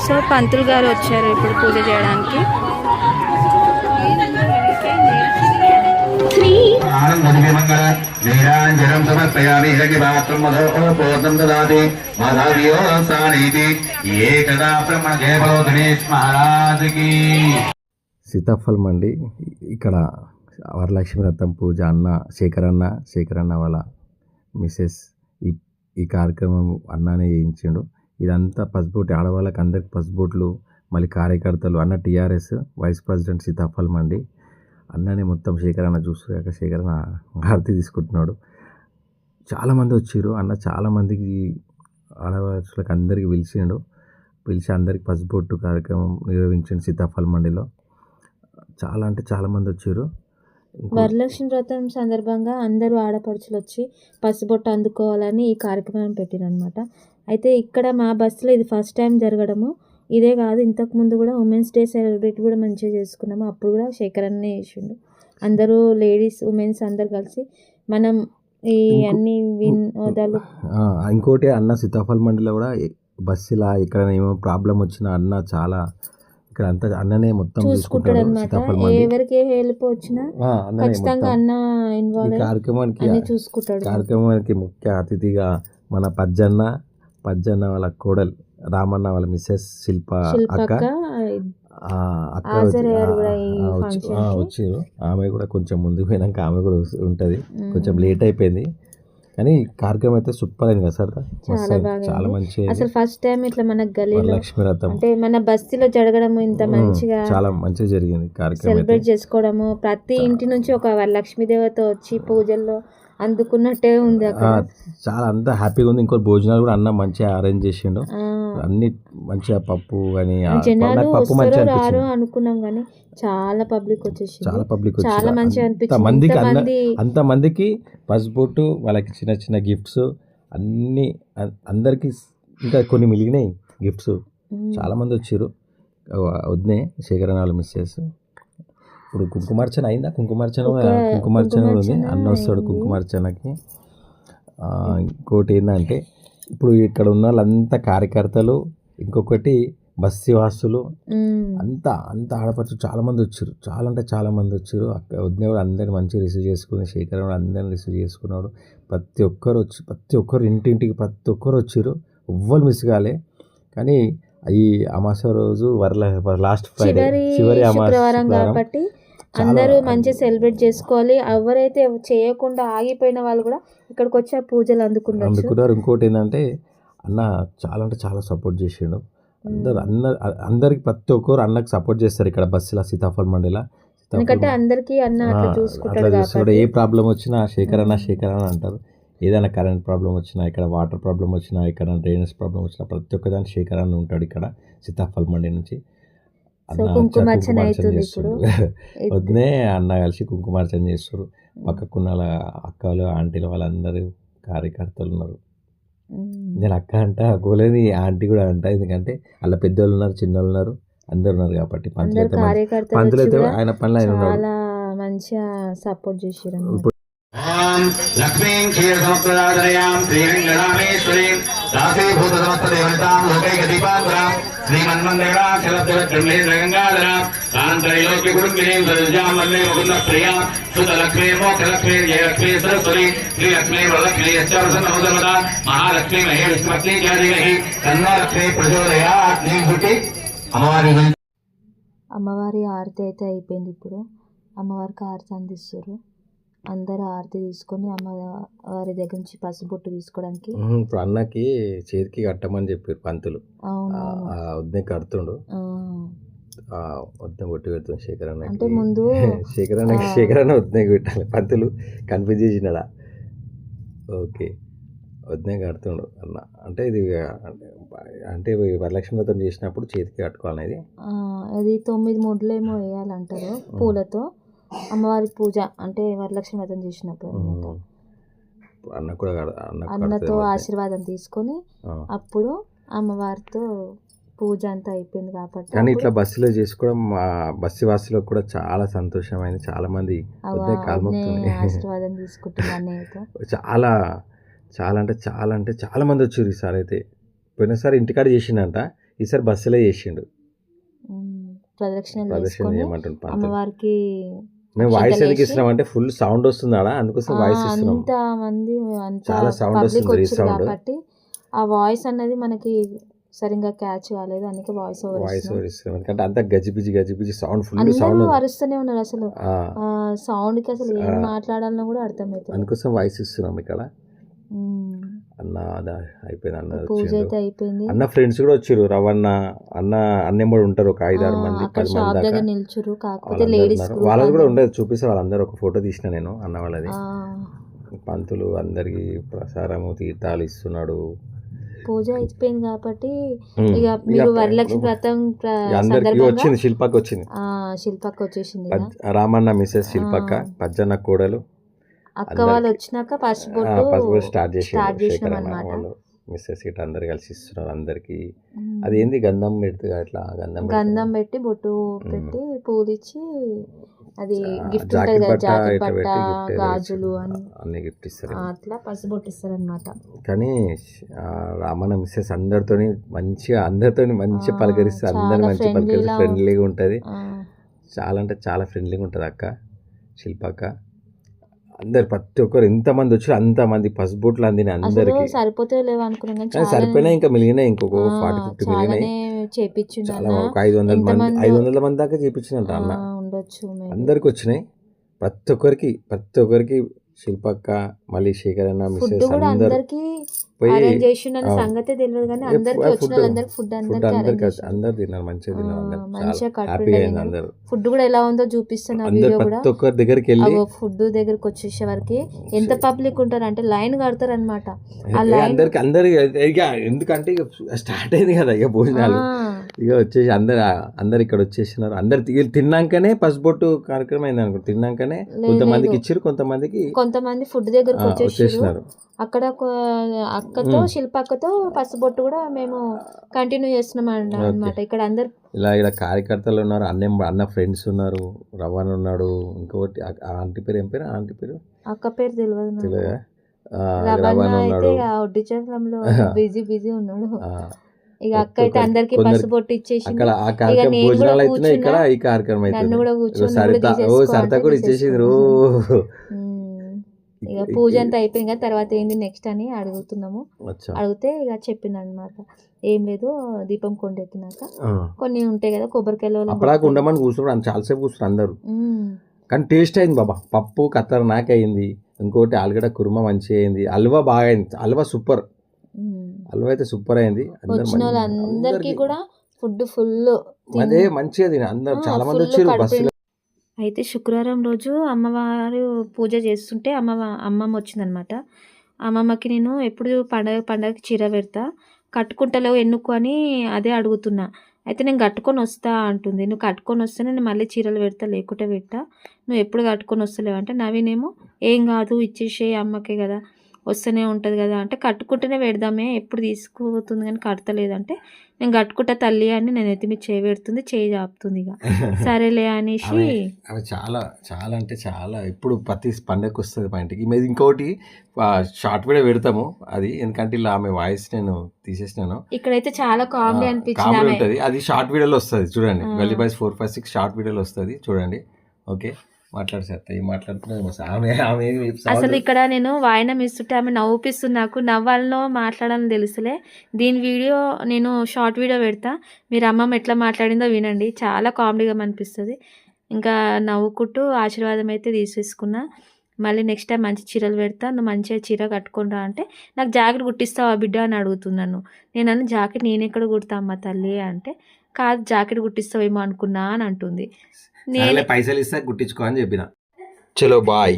So పంతులు గారు వచ్చారు ఇప్పుడు పూజ చేయడానికి. సీతాఫలం అండి. ఇక్కడ వరలక్ష్మి వ్రతం పూజ శేఖరన్న వాళ్ళ మిస్సెస్ ఈ కార్యక్రమం అన్ననే చేయించిండు. ఇదంతా పసుబోటి ఆడవాళ్ళకి అందరికి పసుబోట్లు, మళ్ళీ కార్యకర్తలు అన్న టీఆర్ఎస్ వైస్ ప్రెసిడెంట్ సీతాఫలం అండి. అన్ననే మొత్తం శేఖరన్న చూసాక శేఖరన్న హారతి తీసుకుంటున్నాడు. చాలామంది వచ్చారు. అన్న చాలామందికి ఆడవాళ్ళకి అందరికి పిలిచి అందరికి పసుబొట్టు కార్యక్రమం నిర్వహించండి సీతాఫలం మండిలో. చాలా అంటే చాలామంది వచ్చారు. వరలక్ష్మి వ్రతం సందర్భంగా అందరూ ఆడపడుచులు వచ్చి పసుబొట్టు అందుకోవాలని ఈ కార్యక్రమం పెట్టిరనమాట. అయితే ఇక్కడ మా బస్సులో ఇది ఫస్ట్ టైం జరగడము. ఇదే కాదు, ఇంతకుముందు కూడా ఉమెన్స్ డే సెలబ్రేట్ కూడా మంచిగా చేసుకున్నాము. అప్పుడు కూడా శేఖరన్నే చేసిండు. అందరూ లేడీస్ ఉమెన్స్ అందరు కలిసి మనం ఈ అన్ని వినోదాలు. ఇంకోటి అన్న సీతాఫలం మండిలో కూడా బస్సులా ఇక్కడ ఏమో ప్రాబ్లం వచ్చినా అన్న చాలా ఇక్కడ అంతా అన్ననే మొత్తం చూసుకుంటాడు అనమాట. ఎవరికి హెల్ప్ వచ్చినా ఖచ్చితంగా అన్న ఇన్వాల్వ్ చూసుకుంటాడు. కార్యక్రమానికి ముఖ్య అతిథిగా మన పజ్జన్న వాళ్ళ కోడలు రామన్న వాళ్ళ మిస్సెస్ శిల్ప అక్క వచ్చారు. ఆమె కూడా కొంచెం ముందుకు పోయినాక ఆమె కూడా ఉంటుంది. కొంచెం లేట్ అయిపోయింది కానీ కార్యక్రమం అయితే సూపర్ అయింది కదా సార్. చాలా మంచి అసలు ఫస్ట్ టైం ఇట్లా మన గలీలో లక్ష్మీ రథం అంటే మన బస్తీలో జరగడము ఇంత మంచిగా చాలా మంచిగా జరిగింది కార్యక్రమం. సెలబ్రేట్ చేసుకోవడము, ప్రతి ఇంటి నుంచి ఒక లక్ష్మీదేవత వచ్చి పూజల్లో అందుకున్నట్టే ఉంది అక్కడ. చాలా అంతా హ్యాపీగా ఉంది. ఇంకో భోజనాలు కూడా అన్న మంచిగా అరేంజ్ చేసిండు. అన్ని మంచిగా పప్పు కానీ పప్పు మంచిగా రారు అనుకున్నాం కానీ చాలా పబ్లిక్ వచ్చేసి చాలా మంచిగా అనిపించింది. అంతమందికి పసుబొట్టు వాళ్ళకి చిన్న చిన్న గిఫ్ట్స్ అన్ని అందరికి ఇంకా కొన్ని మిగిలినాయి గిఫ్ట్స్. చాలా మంది వచ్చారు. వద్దే శేఖరన్న వాళ్ళ మిస్సెస్. ఇప్పుడు కుంకుమార్చన అయిందా? కుంకుమార్చన ఉంది. అన్న వస్తాడు కుంకుమార్చనకి. ఇంకోటి ఏంటంటే ఇప్పుడు ఇక్కడ ఉన్న వాళ్ళంతా కార్యకర్తలు, ఇంకొకటి బస్సు వాసులు అంతా ఆడపడుచు చాలా మంది వచ్చారు. చాలా అంటే చాలా మంది వచ్చారు. వదిన కూడా అందరిని మంచిగా రిసీవ్ చేసుకుని శేఖర్ కూడా అందరిని రిసీవ్ చేసుకున్నాడు. ప్రతి ఒక్కరు ఇంటింటికి ప్రతి ఒక్కరు వచ్చారు. ఎవ్వరు మిస్ కాలే. కానీ ఈ అమావాస్య రోజు లాస్ట్ ఫ్రైడే చివరి శుక్రవారం కాబట్టి అందరూ మంచిగా సెలబ్రేట్ చేసుకోవాలి. ఎవరైతే చేయకుండా ఆగిపోయిన వాళ్ళు కూడా ఇక్కడికి వచ్చి ఆ పూజలు అందుకున్నారు. ఇంకోటి ఏంటంటే అన్న చాలా అంటే చాలా సపోర్ట్ చేసిండు. అందరికి ప్రతి ఒక్కరు అన్నకు సపోర్ట్ చేస్తారు ఇక్కడ బస్సులో సీతాఫలం మండిలా. ఎందుకంటే అందరికీ అన్న అట్లా చూసుకుంటాడు. ఏ ప్రాబ్లం వచ్చినా శేఖరన్న అంటారు. ఏదైనా కరెంట్ ప్రాబ్లం వచ్చినా, ఇక్కడ వాటర్ ప్రాబ్లం వచ్చినా, ఇక్కడ డ్రైనేజ్ ప్రాబ్లం వచ్చినా ప్రతి ఒక్కదాని శేఖరన్న ఉంటాడు ఇక్కడ సీతాఫలం మండి నుంచి. కుంకుమార్చన చేస్తారు. వద్దే అన్న కలిసి కుంకుమార్చన చేస్తారు. పక్కకున్న అక్కలు ఆంటీలు వాళ్ళందరూ కార్యకర్తలు ఉన్నారు. నేను అక్క అంట గోలేని ఆంటీ కూడా అంట. ఎందుకంటే వాళ్ళ పెద్దోళ్ళు ఉన్నారు, చిన్నోళ్ళు ఉన్నారు, అందరు ఉన్నారు కాబట్టి పంతులు అయితే ఆయన పనులు ఆయన ఉన్నాడు. మంచిగా సపోర్ట్ చేసారు. లక్ష్మీం క్షీరసముద్రరాజనయాం శ్రీరంగరామేశ్వరీం దాసీభూత సమస్త దేవతాం లోకైక దీపాంబరాం శ్రీమన్మందిరాక్షరత్వగంగాధరాం కాంతైలోక్య కుటుంబినీం సరజాం వల్లే ముకుంద ప్రియాం సుతలక్ష్మీ మోక్షలక్ష్మీ జయలక్ష్మీ సరస్వతి శ్రీలక్ష్మీ వరలక్ష్మీ యశ్చరసన్నమోదమద మహాలక్ష్మీ మహేలక్ష్మీ జాతిగహి తన్నలక్ష్మీ ప్రచోదయాత్. అమ్మవారి ఆరతి అయితే అయిపోయింది. ఇప్పుడు అమ్మవారికి ఆరతి అందిస్తారు. అందరూ ఆరతి తీసుకొని అమ్మవారి దగ్గర నుంచి పసుబొట్టు తీసుకోవడానికి ఇప్పుడు అన్నకి చేతికి కట్టమని చెప్పారు పంతులు. వద్దే కడుతుండు. వద్ద కొట్టి పెడుతుంది శేఖరన్న. అంటే ముందు శేఖరన్న వద్దే పెట్టాలి. పంతులు కన్ఫ్యూజ్ చేసినాడా? ఓకే, వద్దే కడుతుండు అన్న. అంటే ఇది అంటే వరలక్ష్మి వ్రతం చేసినప్పుడు చేతికి కట్టుకోవాలనేది. అది 9 ముడ్లు ఏమో వేయాలంటారు పూలతో. అమ్మవారి పూజ అంటే వరలక్ష్మి వ్రతం చేసినప్పుడు అన్నతో ఆశీర్వాదం తీసుకొని అప్పుడు అమ్మవారితో పూజ అంతా అయిపోయింది కాబట్టి. కానీ ఇట్లా బస్సులో చేసుకోవడం బస్సు వాసులకు కూడా చాలా సంతోషమైంది. చాలా మంది ఆశీర్వాదం తీసుకుంటున్నారు. చాలా అంటే చాలా మంది వచ్చారు ఈసారి అయితే. పోయినసారి ఇంటికాడ చేసిండంట, ఈసారి బస్సులో చేసిండు. ప్రదక్షిణలు ప్రదర్శన చేసుకొని చేయమంటుండు పంతులు. అమ్మవారికి మేము వాయిస్ అక్షతలు ఎందుకు వేసి, ఇస్తున్నాం అంటే ఫుల్ సౌండ్ వస్తుంది ఆడ, అందుకోసం వాయిస్ ఇస్తున్నాం. అంత మంది అంత చాలా sound పబ్లిక్ వస్తుంది, వచ్చారు sound. కాబట్టి ఆ వాయిస్ అనేది మనకి సరిగ్గా క్యాచ్ కాలేదు, అందుకే వాయిస్ ఓవర్ వాయిస్ ఇస్తున్నాం. ఓవర్ ఇస్తున్నాం ఎందుకంటే అంత గజిబిజి సౌండ్ ఫుల్ సౌండ్ అందరూ అరుస్తూనే ఉన్నారు, అసలు సౌండ్ కి అసలు ఏం మాట్లాడాలన్నా కూడా అర్థమవుతుంది. అందుకోసం వాయిస్ ఇస్తున్నాం ఇక్కడ. అన్న అయిపోయింది, అన్న పూజ వచ్చిండు. అయితే అయిపోయింది. అన్న ఫ్రెండ్స్ కూడా వచ్చారు, రవణ అన్నెంబడి ఉంటారు ఒక 5-6 మంది అక్కడ 10 షాప్ మంది దగ్గర దాకా. నిల్చురు, కాకపోతే వాళ్ళందరూ లేడీస్ ఉన్నారు. వాళ్ళది కూడా ఉండదు, చూపిస్తే వాళ్ళందరూ ఒక ఫోటో తీసిన నేను అన్న వాళ్ళది. పంతులు అందరికి ప్రసారము తీర్థాలు ఇస్తున్నాడు. పూజ అయిపోయింది కాబట్టి ఇక మీరు వరలక్ష్మి వ్రతం అందరికి సందర్భంగా వచ్చింది, శిల్పకి వచ్చింది, శిల్పక్క వచ్చేసింది ఇక. రామన్న మిస్సెస్ శిల్పక్క, పజ్జన్న కోడలు, అక్క వాళ్ళు వచ్చినాక పసుపు స్టార్ట్ చేసినాం చేసారు అన్నమాట. వాళ్ళు మిస్సెస్ ఇట్లా అందరు కలిసి ఇస్తున్నారు అందరికి. అది ఏంది గంధం పెడుతుంది అట్లా, గంధం పెట్టి బొట్టు పెట్టి పూలు ఇచ్చి, అది గిఫ్ట్ జాకెట్ ఉంటుంది కదా, బట్ట జాకెట్ ఇట్లా బట్ట పెట్టి గిఫ్ట్ గాజులు అని అన్ని గిఫ్ట్ ఇస్తారు. అట్లా పసుబొట్టు ఇస్తారు అనమాట. కానీ రామన్న మిస్సెస్ అందరితోని మంచిగా పలకరిస్తారు, అందరు మంచి పలకరిస్తారు, ఫ్రెండ్లీగా ఉంటుంది. చాలా అంటే చాలా ఫ్రెండ్లీగా ఉంటుంది అక్క శిల్పక్క. అందరు ప్రతి ఒక్కరు ఎంతమంది వచ్చారు అంతమంది పసుబొట్లు అందినాయి అందరికి. సరిపోతే లేవు అనుకున్నాం కానీ సరిపోయినా ఇంకా మిగిలినాయి, ఇంకొక 40-50 మిగిలినాయి. చేపించిండు చాలా ఒక 500 మంది దాకా చేపించిందంట అన్న. ఉండొచ్చు. అందరికి వచ్చినాయి, ప్రతి ఒక్కరికి శిల్పక్క, మళ్ళీ శేఖరన్న మిస్సెస్ అందరు అరేంజ్ చేసిన సంగతే తెలియదు కానీ అందరికి వచ్చిన వాళ్ళందరికి ఫుడ్ అందరు తిన్నారు, మంచిగా తిన్నారు, మంచిగా హ్యాపీగా అయింది అందరు. ఫుడ్ కూడా ఎలా ఉందో చూపిస్తున్నా అందరు వీడియో కూడా. ప్రతి ఒక్కరి దగ్గరికి వెళ్ళి ఫుడ్ దగ్గరకు వచ్చేసే వరకు ఎంత పబ్లిక్ ఉంటారు అంటే లైన్ కడతారు అనమాట. అందరికి ఎందుకంటే ఇక స్టార్ట్ అయింది కదా ఇక భోజనాలు, ఇక వచ్చేసి అందరు ఇక్కడ వచ్చేసినారు. అందరు తిన్నాకనే పసుబొట్టు కార్యక్రమం అయింది అనుకో, తిన్నాకనే కొంతమందికి ఇచ్చారు, కొంతమంది ఫుడ్ దగ్గరకు వచ్చేసినారు. అక్కడ అక్కతో శిల్పక్కతో పసుబొట్టు కూడా మేము కంటిన్యూ చేస్తున్నాం అన్నమాట. ఇక్కడ అందరు ఇలా కార్యకర్తలు ఉన్నారు, అన్న ఫ్రెండ్స్ ఉన్నారు, రవాణ ఉన్నాడు, ఇంకొకటి ఆంటీ పేరు ఏం పేరు, ఆంటీ పేరు అక్క పేరు తెలియదు. రవాణ ఉన్నాడు, బిజీ ఉన్నాడు. ఇక అక్క అయితే అందరికి పసుబొట్టు ఇచ్చేసి అక్కడ ఆ కార్యక్రమం భోజనాలు అవుతున్నాయి, ఇక్కడ ఈ కార్యక్రమం అవుతుంది. సరిత కూడా ఇచ్చేసింది. ఇక పూజ అంతా అయిపోయింది కదా, తర్వాత ఏంది నెక్స్ట్ అని అడుగుతున్నాము. అడిగితే ఇక చెప్పింది అనమాట, ఏం లేదు దీపం కొండెక్కినాక కొన్ని ఉంటాయి కదా కొబ్బరికాయలు ఉండమని కూర్చున్నాడు, చాలాసేపు కూర్చున్నారు అందరు. కానీ టేస్ట్ అయింది బాబా, పప్పు ఖతర్నాక్ అయింది, ఇంకోటి ఆలుగడ్డ కుర్మా మంచిగా అయింది, హల్వా బాగా అయింది, హల్వా సూపర్, హల్వా అయితే సూపర్ అయింది. వచ్చిన వాళ్ళందరికీ కూడా ఫుడ్ ఫుల్ అదే మంచిగా తిని అందరు చాలా మంది వచ్చారు బస్సులో. అయితే శుక్రవారం రోజు అమ్మవారు పూజ చేస్తుంటే అమ్మమ్మ వచ్చిందనమాట. అమ్మమ్మకి నేను ఎప్పుడు పండగకి చీర పెడతా, కట్టుకుంటలేవు ఎన్నుకో అని అదే అడుగుతున్నా. అయితే నేను కట్టుకొని వస్తా అంటుంది. నువ్వు కట్టుకొని వస్తే నేను మళ్ళీ చీరలు పెడతా, లేకుంటే పెట్టా, నువ్వు ఎప్పుడు కట్టుకొని వస్తలేవు అంటే, నవీనేమో ఏం కాదు ఇచ్చేసే అమ్మకే కదా వస్తూనే ఉంటుంది కదా అంటే, కట్టుకుంటేనే పెడదామే ఎప్పుడు తీసుకుపోతుంది కానీ కడతలేదు అంటే, నేను కట్టుకుంటా తల్లి అని నేను ఎత్తి మీద చేయి పెడుతుంది, చేయి చాపుతుంది. ఇక సరేలే అనేసి అవి చాలా అంటే చాలా ఇప్పుడు ప్రతి పండగకి వస్తుంది మా ఇంటికి. ఇది ఇంకోటి షార్ట్ వీడియో పెడతాము అది, ఎందుకంటే ఇలా ఆమె వాయిస్ నేను తీసేసినాను. ఇక్కడైతే చాలా కామెడీ అనిపించింది ఉంటుంది, అది షార్ట్ వీడియోలో వస్తుంది చూడండి. గల్లీ బాయ్స్ 456 షార్ట్ వీడియోలో వస్తుంది చూడండి. ఓకే అసలు ఇక్కడ నేను వాయినం ఇస్తుంటే ఆమె నవ్వుపిస్తుంది, నాకు నవ్వాలనో మాట్లాడాలని తెలుసులే. దీని వీడియో నేను షార్ట్ వీడియో పెడతా, మీరు అమ్మమ్మ ఎట్లా మాట్లాడిందో వినండి, చాలా కామెడీగా అనిపిస్తుంది. ఇంకా నవ్వుకుంటూ ఆశీర్వాదం అయితే తీసేసుకున్నా. మళ్ళీ నెక్స్ట్ టైం మంచి చీరలు పెడతా, నువ్వు మంచిగా చీర కట్టుకుంటా అంటే, నాకు జాకెట్ కుట్టిస్తావా బిడ్డ అని అడుగుతున్నాను. నేను జాకెట్ నేను ఎక్కడ కుడతా అమ్మ తల్లి అంటే, కాదు జాకెట్ కుట్టిస్తావేమో అనుకున్నా అని అంటుంది. పైసలు ఇస్తే కుట్టించుకో అని చెప్పిన. చలో బాయ్.